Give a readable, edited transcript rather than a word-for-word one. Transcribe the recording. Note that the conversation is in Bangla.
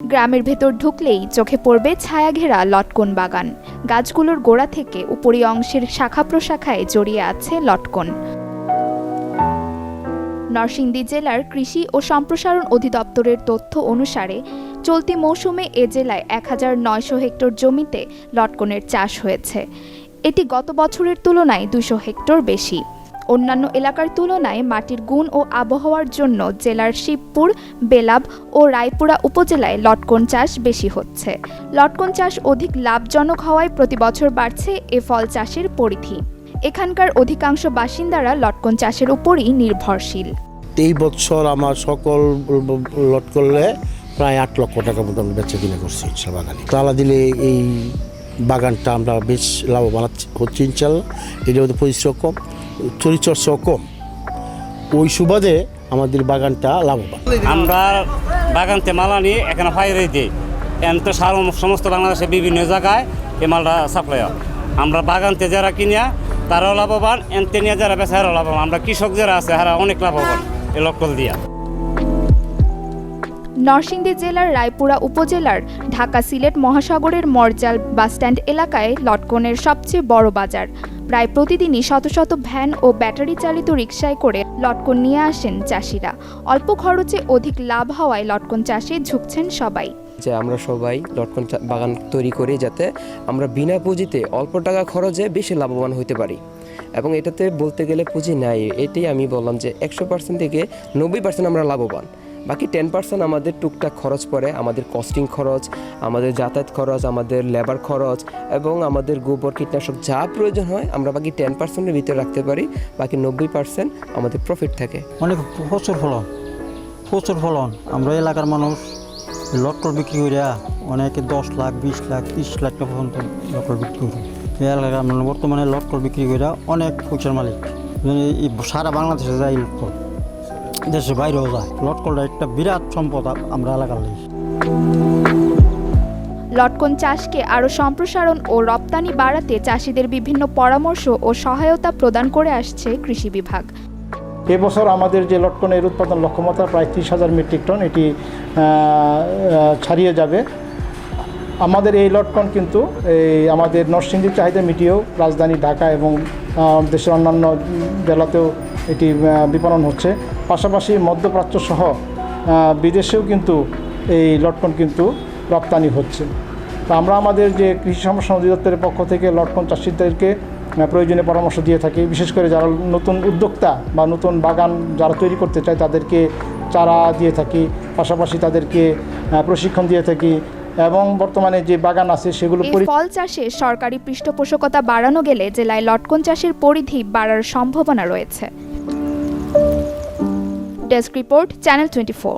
গ্রামের ভেতর ঢুকলেই চোখে পড়বে ছায়াঘেরা লটকন বাগান। গাছগুলোর গোড়া থেকে উপরি অংশের শাখা প্রশাখায় জড়িয়ে আছে লটকন। নরসিংদী জেলার কৃষি ও সম্প্রসারণ অধিদপ্তরের তথ্য অনুসারে চলতি মৌসুমে এ জেলায় ১৯০০ হেক্টর জমিতে লটকনের চাষ হয়েছে। এটি গত বছরের তুলনায় ২০০ হেক্টর বেশি। অন্যান্য এলাকার তুলনায় মাটির গুণ ও আবহাওয়ার জন্য জেলার শিবপুর, বেলাব ও রায়পুরা উপজেলায় লটকন চাষ বেশি হচ্ছে। লটকন চাষ অধিক লাভজনক হওয়ায় প্রতি বছর বাড়ছে এ ফল চাষের পরিধি। এখানকার অধিকাংশ বাসিন্দারা লটকন চাষের উপরই নির্ভরশীল। এই বছর আমার সকল লটকলে প্রায় ৮ লক্ষ টাকা মতো আমি বেচা কিনা করছি বাগানে। তালা দিলে এই বাগানটা আমরা বেশ লাভবান হচ্ছি ইনশাল্লাহ। এটার মধ্যে পরিশ্রম কম, পরিচর্যাও কম, ওই সুবাদে আমাদের বাগানটা লাভবান। আমরা বাগানতে মাল আনি এখানে ফাইরে দিই। এখন তো সমস্ত বাংলাদেশে বিভিন্ন জায়গায় এই মালটা সাপ্লাই হয়। আমরা বাগানতে যারা কিনিয়া তারাও লাভবান, এনতে নিয়ে যারা বেচে তারাও লাভবান। আমরা কৃষক যারা আছে তারা অনেক লাভবান এই লটকল দিয়া। নরসিংদী জেলার রায়পুরা উপজেলার ঢাকা সিলেট মহাসাগরের মরজাল বাসস্ট্যান্ড এলাকায় লটকনের সবচেয়ে বড় বাজার। প্রায় প্রতিদিনই শত শত ভ্যান ও ব্যাটারি চালিত রিকশায় করে লটকন নিয়ে আসেন চাষিরা। অল্প খরচে অধিক লাভ হওয়ায় লটকন চাষে ঝুঁকছেন সবাই। যে আমরা সবাই লটকন বাগান তৈরি করি যাতে আমরা বিনা পুঁজিতে অল্প টাকা খরচে বেশি লাভবান হতে পারি, এবং এটাতে বলতে গেলে পুঁজি নাই। এটাই আমি বললাম যে 100% থেকে 90% আমরা লাভবান। বাকি 10% আমাদের টুকটাক খরচ পড়ে, আমাদের কস্টিং খরচ, আমাদের যাতায়াত খরচ, আমাদের লেবার খরচ এবং আমাদের গোবর কীটনাশক যা প্রয়োজন হয় আমরা বাকি 10%-এর ভিতরে রাখতে পারি। বাকি 90% আমাদের প্রফিট থাকে। অনেক প্রচুর ফলন। আমরা এলাকার মানুষ লটকল বিক্রি করিয়া অনেকে 10 লাখ, 20 লাখ, 30 লাখ টাকা পর্যন্ত লটকল বিক্রি করি। এই এলাকার আমরা বর্তমানে লটকল বিক্রি করিয়া অনেক পয়সার মালিক। সারা বাংলাদেশে যায় লটকল, দেশের বাইরেও যায়। লটকলটা একটা বিরাট সম্পদ আমরা এলাকার লাগে। লটকন চাষকে আরও সম্প্রসারণ ও রপ্তানি বাড়াতে চাষিদের বিভিন্ন পরামর্শ ও সহায়তা প্রদান করে আসছে কৃষি বিভাগ। এবছর আমাদের যে লটকনের উৎপাদন লক্ষ্যমাত্রা প্রায় 30,000 মেট্রিক টন, এটি ছাড়িয়ে যাবে। আমাদের এই লটকন কিন্তু আমাদের নরসিংদীর চাহিদা মিটিয়েও রাজধানী ঢাকা এবং দেশের অন্যান্য জেলাতেও এটি বিপণন হচ্ছে। পাশাপাশি মধ্যপ্রাচ্য সহ বিদেশেও কিন্তু এই লটকন কিন্তু রপ্তানি হচ্ছে। তো আমরা আমাদের যে কৃষি সম্প্রসারণ অধিদপ্তরের পক্ষ থেকে লটকন চাষিদেরকে প্রয়োজনীয় পরামর্শ দিয়ে থাকি। বিশেষ করে যারা নতুন উদ্যোক্তা বা নতুন বাগান যারা তৈরি করতে চায় তাদেরকে চারা দিয়ে থাকি, পাশাপাশি তাদেরকে প্রশিক্ষণ দিয়ে থাকি এবং বর্তমানে যে বাগান আছে সেগুলো ফল চাষে সরকারি পৃষ্ঠপোষকতা বাড়ানো গেলে জেলায় লটকন চাষের পরিধি বাড়ার সম্ভাবনা রয়েছে। Desk report, channel 24।